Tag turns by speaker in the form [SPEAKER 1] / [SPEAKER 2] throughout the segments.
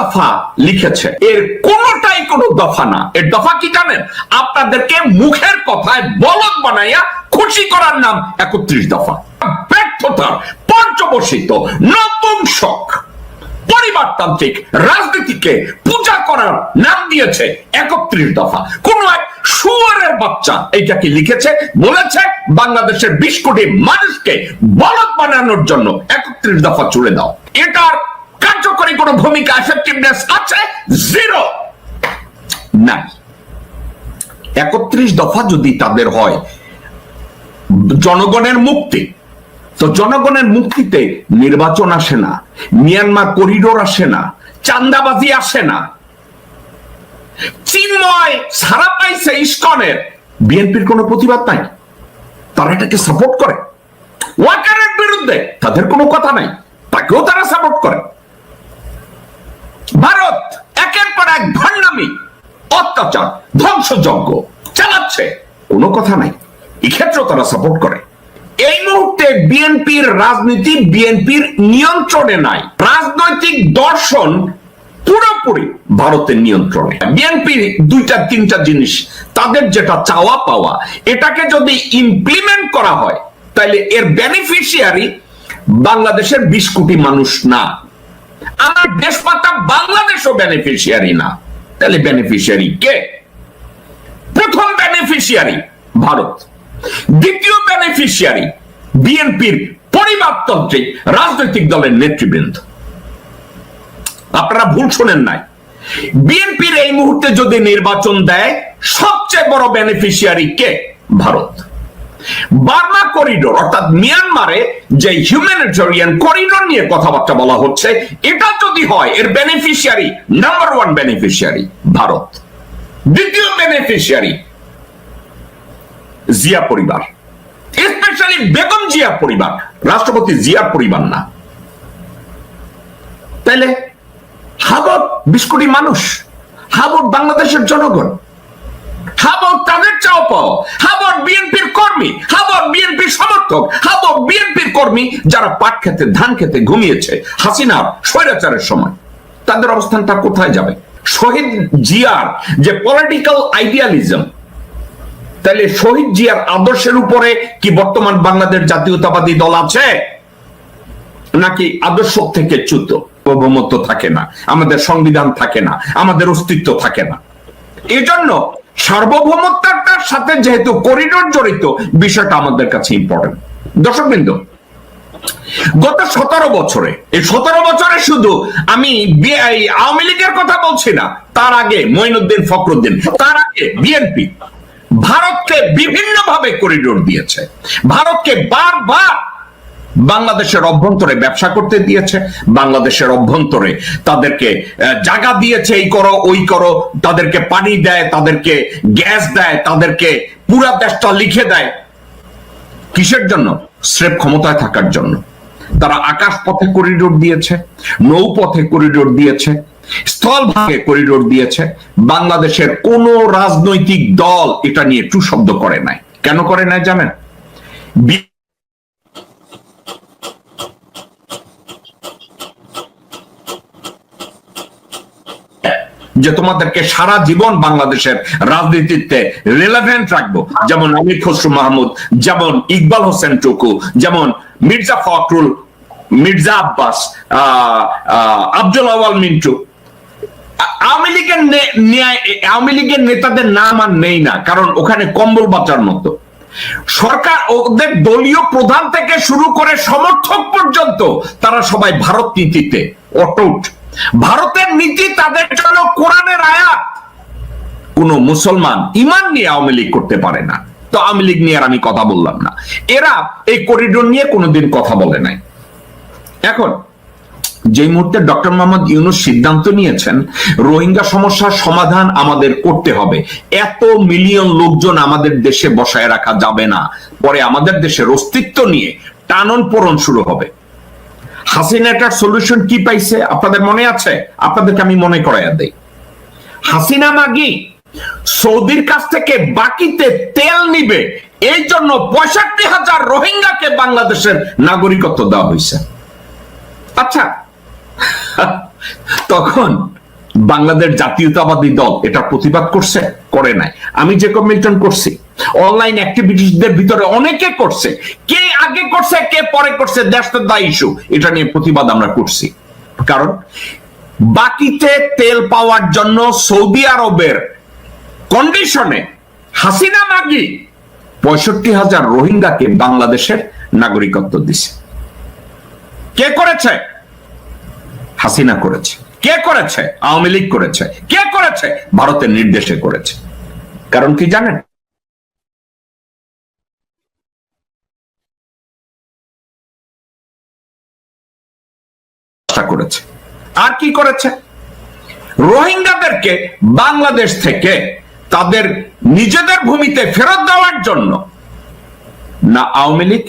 [SPEAKER 1] দফা লিখেছে, এর কোনটাই কোনো দফা না। এর দফা কি জানেন? আপনাদেরকে মুখের কথায় বলদ বানাইয়া খুশি করার নাম 31 দফা। ব্যর্থতার পর্যবসিত নপুংসক পরিবারতান্ত্রিক রাজনীতিকে পূজা করার নাম দিয়েছে 31 দফা। কোন এক শুয়ারের বাচ্চা এইটাকে লিখেছে, বলেছে বাংলাদেশের 20 কোটি মানুষকে বলদ বানানোর জন্য 31 দফা ছুড়ে দাও। এটার কার্যকরী কোন ভূমিকা, এফেক্টিভনেস আছে? জিরো, নাই। 31 দফা যদি তাদের হয় জনগণের মুক্তি, তো জনগণের মুক্তিতে নির্বাচন আসে না, মিয়ানমার করিডোর আসে না, চান্দাবাজি আসে না। চিন্ময় সারা পাইছে ইসকনের, বিএনপির কোনো প্রতিবাদ নাই, তারা এটাকে সাপোর্ট করে। ওয়াকারের বিরুদ্ধে তাদের কোনো কথা নাই, তাকেও তারা সাপোর্ট করে। ভারত একের পর এক ভণ্ডামি, অত্যাচার, ধ্বংসযজ্ঞ চালাচ্ছে, কোনো কথা নাই, এক্ষেত্রেও তারা সাপোর্ট করে। এই মুহূর্তে বিএনপির রাজনীতি বিএনপির নিয়ন্ত্রণে নাই, রাজনৈতিক দর্শন পুরোপুরি ভারতের নিয়ন্ত্রণে। বিএনপির দুইটা তিনটা জিনিস, তাদের যেটা চাওয়া পাওয়া, এটাকে যদি ইমপ্লিমেন্ট করা হয় তাহলে এর বেনিফিশিয়ারি বাংলাদেশের 20 কোটি মানুষ না, আমার দেশমাতা বাংলাদেশও বেনিফিশিয়ারি না। তাহলে বেনিফিশিয়ারি কে? প্রথম বেনিফিশিয়ারি ভারত, দ্বিতীয় বেনিফিশিয়ারি বিএনপির পরিবারতান্ত্রিক রাজনৈতিক দলের নেতৃবৃন্দ। আপনারা ভুল শোনেন নাই, বিএনপির এই মুহূর্তে যদি নির্বাচন দেয় সবচেয়ে বড় বেনিফিশিয়ারি কে? ভারত। বার্মা করিডোর অর্থাৎ মিয়ানমারে যে হিউম্যানিটেরিয়ান করিডোর নিয়ে কথাবার্তা বলা হচ্ছে, এটা যদি হয় এর বেনিফিশিয়ারি নাম্বার 1 বেনিফিশিয়ারি ভারত। দ্বিতীয় বেনিফিশিয়ারি জিয়া পরিবার, স্পেশালি বেগম জিয়া পরিবার, রাষ্ট্রপতি জিয়ার পরিবার না। তাইলে হাবত 20 কোটি মানুষ, হাবত বাংলাদেশের জনগণ, হাবত তাদের চাও পাও, হাবত বিএনপির কর্মী, হাবত বিএনপির সমর্থক, হাবত বিএনপির কর্মী যারা পাট খেতে ধান খেতে ঘুমিয়েছে হাসিনার স্বৈরাচারের সময়, তাদের অবস্থানটা কোথায় যাবে? শহীদ জিয়ার যে পলিটিক্যাল আইডিয়ালিজম, তাহলে শহীদ জিয়ার আদর্শের উপরে কি বর্তমান বাংলাদেশ জাতীয়তাবাদী দল আছে? নাকি আদর্শ থেকে চ্যুত? সার্বভৌমত্ব থাকে না, আমাদের সংবিধান থাকে না, আমাদের অস্তিত্ব থাকে না। এই জন্য সার্বভৌমত্বটার সাথে যেহেতু করিডোর জড়িত, বিষয়টা আমাদের কাছে ইম্পর্টেন্ট। দর্শকবৃন্দ, গত 17 বছরে, এই 17 বছরে শুধু আমি আওয়ামী লীগের কথা বলছি না, তার আগে মঈনুদ্দিন ফখরুদ্দিন, তার আগে বিএনপি ভারতকে বিভিন্ন ভাবে করিডোর দিয়েছে, ভারতকে বারবার বাংলাদেশের অভ্যন্তরে ব্যবসা করতে দিয়েছে, বাংলাদেশের অভ্যন্তরে তাদেরকে জায়গা দিয়েছে, এই করো ওই করো, তাদেরকে পানি দেয়, তাদেরকে গ্যাস দেয়, তাদেরকে পুরা দেশটা লিখে দেয়। কিসের জন্য? স্রেফ ক্ষমতায় থাকার জন্য। তারা আকাশ পথে করিডোর দিয়েছে, নৌপথে করিডোর দিয়েছে, স্থলভাগে করিডোর দিয়েছে। বাংলাদেশের কোন রাজনৈতিক দল এটা নিয়ে টু শব্দ করে নাই। কেন করে নাই জানেন? যে তোমাদেরকে সারা জীবন বাংলাদেশের রাজনীতিতে রিলেভেন্ট রাখবো, যেমন আমির খসরু মাহমুদ, যেমন ইকবাল হোসেন টুকু, যেমন মির্জা ফখরুল, মির্জা আব্বাস, আব্দুল আওয়াল মিন্টু। আওয়ামী লীগের নেতাদের নাম আর নেই না, কারণ ওখানে কম্বল বাঁচার মতো সরকার, ওদের দলীয় প্রধান থেকে শুরু করে সমর্থক পর্যন্ত তারা সবাই ভারত নীতিতে অটুট। ভারতের নীতি তাদের জন্য কোরআনের আয়াত। কোন মুসলমান ইমান নিয়ে আওয়ামী লীগ করতে পারে না। তো আওয়ামী লীগ নিয়ে আর আমি কথা বললাম না, এরা এই করিডোর নিয়ে কোনোদিন কথা বলে নাই। এখন যে মুহূর্তে ডক্টর মোহাম্মদ ইউনূস সিদ্ধান্ত নিয়েছেন রোহিঙ্গা সমস্যার সমাধান আমাদের করতে হবে, এত মিলিয়ন লোকজন আমাদের দেশে বসায় রাখা যাবে না, পরে আমাদের দেশের অস্তিত্ব নিয়ে টানন পোড়ন শুরু হবে। হাসিনা এটার সলিউশন কি পাইছে আপনাদের মনে আছে? আপনাদেরকে আমি মনে করাইয়া দেই। হাসিনা মাগি সৌদির কাছ থেকে বাকিতে তেল নিবে, এই জন্য 65,000 রোহিঙ্গাকে বাংলাদেশের নাগরিকত্ব দেওয়া হয়েছে। আচ্ছা, তখন বাংলাদেশ জাতীয়তাবাদী দল এটা প্রতিবাদ করছে? করে নাই। আমি যে কমেন্টন করছি, অনলাইন অ্যাক্টিভিটিসদের ভিতরে অনেকে করছে, কে আগে করছে কে পরে করছে, দ্যাটস দ্য ইস্যু। এটা নিয়ে প্রতিবাদ আমরা করছি, কারণ বাকিতে তেল পাওয়ার জন্য সৌদি আরবের কন্ডিশনে হাসিনা মাগি 65,000 রোহিঙ্গাকে বাংলাদেশের নাগরিকত্ব দিছে। কে করেছে? হাসিনা করেছে। কে করেছে? আওয়ামী লীগ করেছে। কে করেছে? ভারতের নির্দেশে করেছে। কারণ কি জানেন? করেছে। আর কি করেছে? রোহিঙ্গাদেরকে বাংলাদেশ থেকে তাদের নিজেদের ভূমিতে ফেরত দেওয়ার জন্য না আওয়ামী লীগ,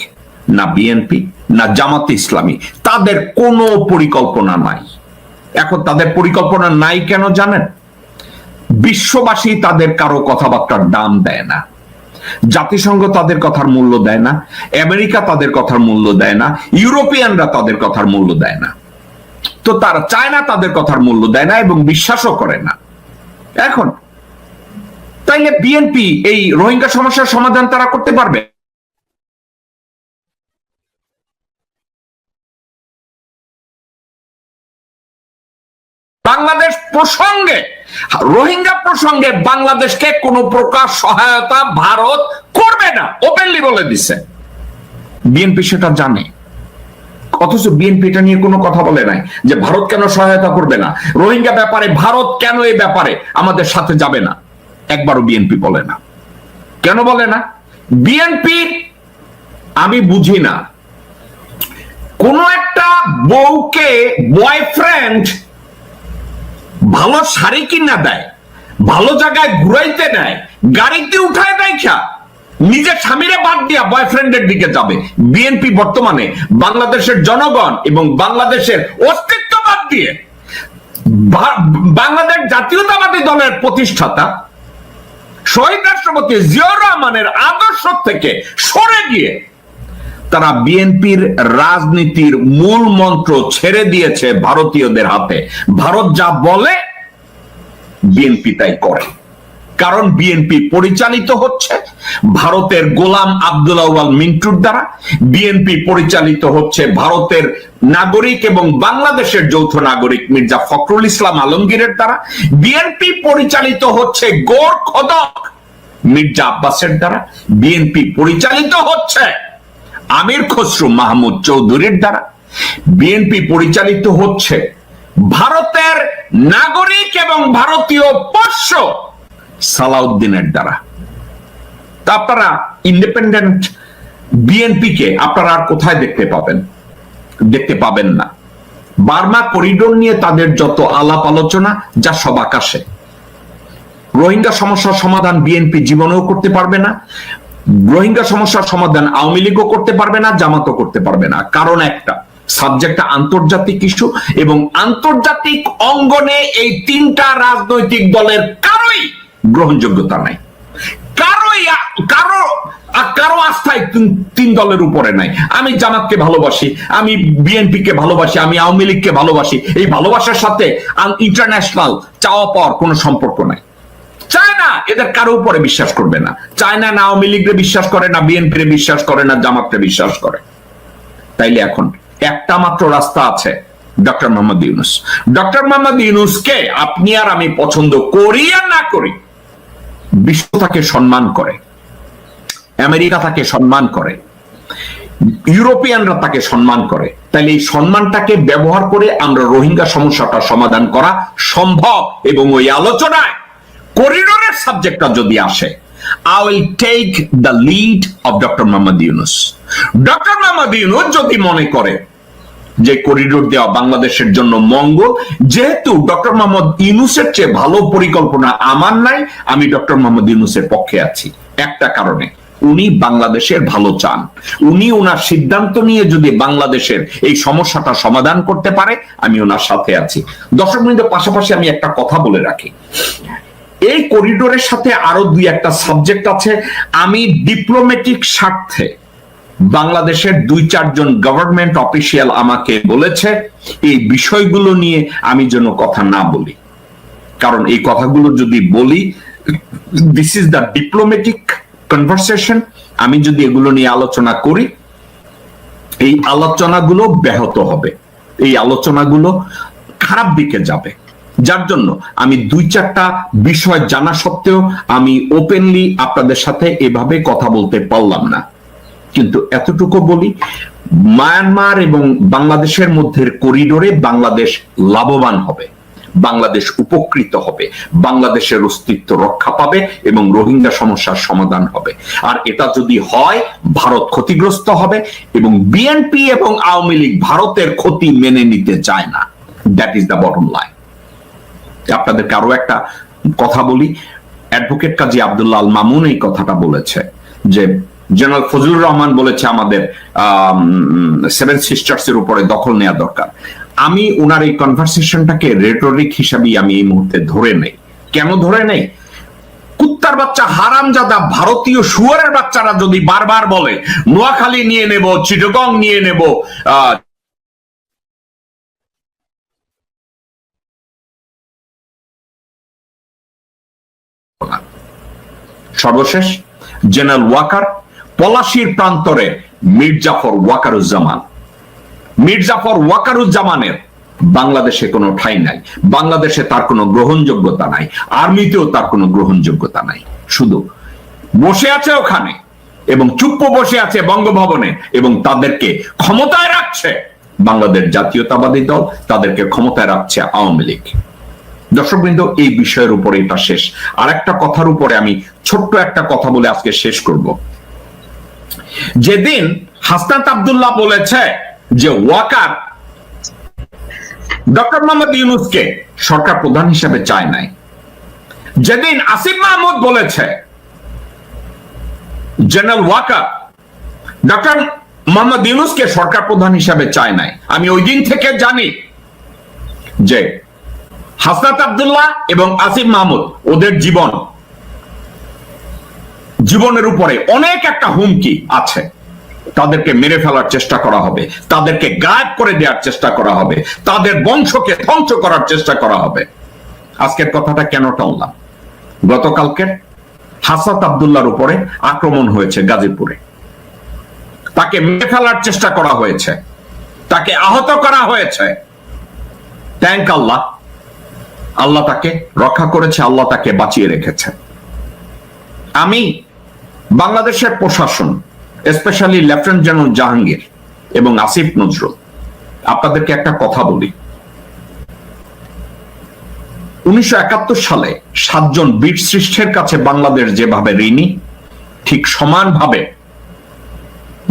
[SPEAKER 1] না বিএনপি, না জামাতে ইসলামী তাদের কোনো পরিকল্পনা নাই। এখন তাদের পরিকল্পনা নাই কেন জানেন? বিশ্ববাসী তাদের কারো কথাবার্তার দাম দেয় না, জাতিসংঘ তাদের কথার মূল্য দেয় না, আমেরিকা তাদের কথার মূল্য দেয় না, ইউরোপিয়ানরা তাদের কথার মূল্য দেয় না, তো তারা চায়না তাদের কথার মূল্য দেয় না এবং বিশ্বাসও করে না। এখন তাইলে বিএনপি এই রোহিঙ্গা সমস্যার সমাধান তারা করতে পারবে? বাংলাদেশ প্রসঙ্গে, রোহিঙ্গা প্রসঙ্গে বাংলাদেশকে কোন প্রকার সহায়তা ভারত করবে না, ওপেনলি বলে দিছে। বিএনপি সেটা জানে, অথচ বিএনপি এটা নিয়ে কোনো কথা বলে নাই যে ভারত কেন সহায়তা করবে না, রোহিঙ্গা ব্যাপারে ভারত কেন এই ব্যাপারে আমাদের সাথে যাবে না। একবারও বিএনপি বলে না। কেন বলে না? বিএনপি আমি বুঝি না, কোন একটা বউকে বয়ফ্রেন্ড ভালো শাড়ি কিনা দেয়, ভালো জায়গায় ঘুরাইতে নেয়, গাড়িতে উঠায় দেয়, নিজের স্বামীরে বাদ দিয়া বয়ফ্রেন্ডের দিকে যাবে। বিএনপি বর্তমানে বাংলাদেশের জনগণ এবং বাংলাদেশের অস্তিত্ব বাদ দিয়ে বাংলাদেশ জাতীয়তাবাদী দলের প্রতিষ্ঠাতা শহীদ রাষ্ট্রপতি জিয়াউর রহমানের আদর্শ থেকে সরে গিয়ে তারা বিএনপির রাজনীতির মূল মন্ত্র ছেড়ে দিয়েছে ভারতীয়দের হাতে। ভারত যা বলে বিএনপি তাই করে, কারণ বিএনপি পরিচালিত হচ্ছে ভারতের গোলাম আব্দুল আউয়াল মিন্টুর দ্বারা, বিএনপি পরিচালিত হচ্ছে ভারতের নাগরিক এবং বাংলাদেশের যৌথ নাগরিক মির্জা ফখরুল ইসলাম আলমগীরের দ্বারা, বিএনপি পরিচালিত হচ্ছে গোর খোদক মির্জা আব্বাসের দ্বারা, বিএনপি পরিচালিত হচ্ছে আমির খসরু মাহমুদ চৌধুরীর দ্বারা, বিএনপি পরিচালিত হচ্ছে ভারতের নাগরিক এবং ভারতীয় পোষ্য সালাউদ্দিনের দ্বারা। তা আপনারা ইন্ডিপেন্ডেন্ট বিএনপি কে আপনারা আর কোথায় দেখতে পাবেন? দেখতে পাবেন না। বার্মা করিডোর নিয়ে তাদের যত আলাপ আলোচনা, যা সব আকাশে। রোহিঙ্গা সমস্যার সমাধান বিএনপি জীবনেও করতে পারবে না, রোহিঙ্গা সমস্যার সমাধান আওয়ামী লীগও করতে পারবে না, জামাতও করতে পারবে না। কারণ একটা, সাবজেক্টটা আন্তর্জাতিক ইস্যু এবং আন্তর্জাতিক অঙ্গনে এই তিনটা রাজনৈতিক দলের কারোই গ্রহণযোগ্যতা নাই, কারো আস্থায় তিন দলের উপরে নাই। আমি জামাতকে ভালোবাসি, আমি বিএনপি কে ভালোবাসি, আমি আওয়ামী লীগকে ভালোবাসি, এই ভালোবাসার সাথে ইন্টারন্যাশনাল চাওয়া পাওয়ার কোনো সম্পর্ক নাই। চায়না এদের কারো উপরে বিশ্বাস করবে না। চায়না না আওয়ামী লীগকে বিশ্বাস করে, না বিএনপি বিশ্বাস করে, না জামাতকে বিশ্বাস করে। তাইলে এখন একটা মাত্র রাস্তা আছে, ডক্টর মোহাম্মদ ইউনূস। ডক্টর মোহাম্মদ ইউনূসকে আপনি আর আমি পছন্দ করি আর না করি, বিশ্ব তাকে সম্মান করে, আমেরিকা তাকে সম্মান করে, ইউরোপিয়ানরা তাকে সম্মান করে। তাইলে এই সম্মানটাকে ব্যবহার করে আমরা রোহিঙ্গা সমস্যাটা সমাধান করা সম্ভব। এবং ওই আলোচনায় করিডোরের সাবজেক্টটা যদি আসে, I will take the lead of Dr. Mohammad Yunus. Dr. Mohammad Yunus যদি মনে করে যে করিডোর দেওয়া বাংলাদেশের জন্য মঙ্গল, যেহেতু ডক্টর মোহাম্মদ ইউনূসের চেয়ে ভালো পরিকল্পনা আমার নাই, আমি ডক্টর মোহাম্মদ ইউনূসের পক্ষে আছি। একটা কারণে, উনি বাংলাদেশের ভালো চান। উনি ওনার সিদ্ধান্ত নিয়ে যদি বাংলাদেশের এই সমস্যাটা সমাধান করতে পারে, আমি ওনার সাথে আছি। দর্শক বৃন্দ, পাশাপাশি আমি একটা কথা বলে রাখি, এই করিডোরের সাথে আরো দুই একটা সাবজেক্ট আছে। আমি ডিপ্লোম্যাটিক স্বার্থে বাংলাদেশের 2-4 জন গভর্নমেন্ট অফিসিয়াল আমাকে বলেছে এই বিষয়গুলো নিয়ে আমি যেন কথা না বলি, কারণ এই কথাগুলো যদি বলি, this is the diplomatic conversation, আমি যদি এগুলো নিয়ে আলোচনা করি, এই আলোচনাগুলো ব্যাহত হবে, এই আলোচনাগুলো খারাপ দিকে যাবে। যার জন্য আমি 2-4টা বিষয় জানা সত্ত্বেও আমি ওপেনলি আপনাদের সাথে এভাবে কথা বলতে পারলাম না। কিন্তু এতটুকু বলি, মায়ানমার এবং বাংলাদেশের মধ্যে করিডোরে বাংলাদেশ লাভবান হবে, বাংলাদেশ উপকৃত হবে, বাংলাদেশের অস্তিত্ব রক্ষা পাবে এবং রোহিঙ্গা সমস্যার সমাধান হবে। আর এটা যদি হয়, ভারত ক্ষতিগ্রস্ত হবে এবং বিএনপি এবং আওয়ামী লীগ ভারতের ক্ষতি মেনে নিতে চায় না। That is the bottom line. আপনাদেরকে আরো একটা কথা বলি, অ্যাডভোকেট কাজী আব্দুল্লাহ আল মামুন এই কথাটা বলেছে যে জেনারেল ফজলুর রহমান বলেছে আমাদের 7 সিস্টার্স এর উপরে দখল নেওয়া দরকার। আমি ওনার এই কনভারসেশনটাকে রেটরিক হিসাবে আমি এই মুহূর্তে ধরে নেই। কেন ধরে নেই? কুত্তার বাচ্চা হারামজাদা ভারতীয় শুয়ারের বাচ্চারা যদি বারবার বলে নোয়াখালী নিয়ে নেব, চিটাগং নিয়ে নেব, সর্বশেষ জেনারেল ওয়াকার, পলাশীর প্রান্তরে মির্জাফর ওয়াকারুজ্জামানের বাংলাদেশে কোনো ঠাঁই নাই, বাংলাদেশে তার কোনো গ্রহণযোগ্যতা নাই, আর্মিতেও তার কোনো গ্রহণযোগ্যতা নাই। শুধু বসে আছে ওখানে এবং চুপ্প বসে আছে বঙ্গভবনে এবং তাদেরকে ক্ষমতায় রাখছে বাংলাদেশ জাতীয়তাবাদী দল, তাদেরকে ক্ষমতায় রাখছে আওয়ামী লীগ। দর্শকবৃন্দ, এই বিষয়ের উপরে এটা শেষ। আর একটা কথার উপরে আমি ছোট্ট একটা কথা বলে আজকে শেষ করব। যেদিন হাসনাত আব্দুল্লাহ বলেছে যে ওয়াকার ডক্টর মোহাম্মদ ইউনূসকে সরকার প্রধান হিসেবে চায় নাই, যেদিন আসিফ মাহমুদ বলেছে জেনারেল ওয়াকার ডক্টর মোহাম্মদ ইউনূসকে সরকার প্রধান হিসেবে চায় নাই, আমি ওই দিন থেকে জানি যে হাসনাত আব্দুল্লাহ এবং আসিফ মাহমুদ ওদের জীবনের উপরে অনেক একটা হুমকি আছে। তাদেরকে মেরে ফেলার চেষ্টা করা হবে, তাদেরকে গায়েব করে দেওয়ার চেষ্টা করা হবে, তাদের বংশকে ধ্বংস করার চেষ্টা করা হবে। আজকের কথাটা কেন টানলাম? গতকালকের হাসনাত আব্দুল্লাহর উপরে আক্রমণ হয়েছে গাজীপুরে, তাকে মেরে ফেলার চেষ্টা করা হয়েছে, তাকে আহত করা হয়েছে। থ্যাংক আল্লাহ, আল্লাহ তাকে রক্ষা করেছে, আল্লাহ তাকে বাঁচিয়ে রেখেছে। আমি বাংলাদেশের প্রশাসন, স্পেশালি লেফটেন্যান্ট জেনারেল জাহাঙ্গীর এবং আসিফ নজরুল, আপনাদেরকে একটা কথা বলি। 1971 সালে 7 জন বীর শ্রেষ্ঠের কাছে বাংলাদেশ যেভাবে ঋণী, ঠিক সমানভাবে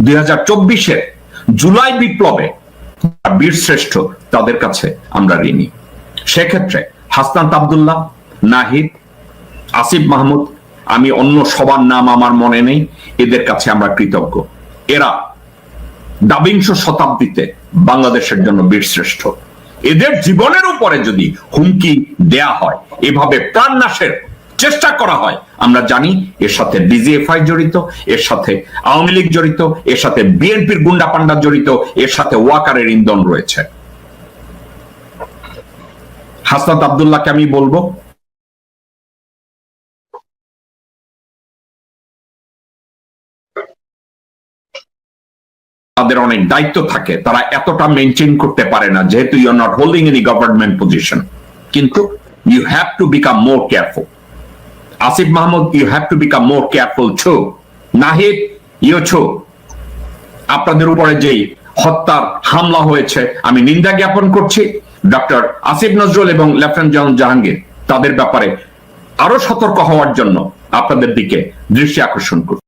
[SPEAKER 1] 2024-এর জুলাই বিপ্লবে বীর শ্রেষ্ঠ তাদের কাছে আমরা ঋণী। সেক্ষেত্রে হাসনাত আব্দুল্লাহ, নাহিদ, আসিফ মাহমুদ, আমি অন্য সবার নাম আমার মনে নেই, এদের কাছে আমরা কৃতজ্ঞ। এরা 22 শতাব্দীতে বাংলাদেশের জন্য বীরশ্রেষ্ঠ। এদের জীবনের উপরে যদি হুমকি দেয়া হয়, এভাবে প্রাণনাশের চেষ্টা করা হয়, আমরা জানি এর সাথে ডিজিএফআই জড়িত, এর সাথে আওয়ামী লীগ জড়িত, এর সাথে বিএনপির গুন্ডা পান্ডা জড়িত, এর সাথে ওয়াকারের ইন্ধন রয়েছে। হাসনাত আব্দুল্লাহকে আমি বলবো, তাদের অনেক দায়িত্ব থাকে, তারা এতটা মেনটেন করতে পারে না, যেহেতু you are not holding any government position. কিন্তু you have to become more careful. Asif Mahmud, you have to become more careful ছো। নাহিদ, ইউ ছো। আপনাদের উপরে যেই হত্যার হামলা হয়েছে আমি নিন্দা জ্ঞাপন করছি। ডক্টর আসিফ নজরুল এবং লেফটেন্যান্ট জেনারেল জাহাঙ্গীর, তাদের ব্যাপারে আরো সতর্ক হওয়ার জন্য আপনাদের দিকে দৃষ্টি আকর্ষণ করছি।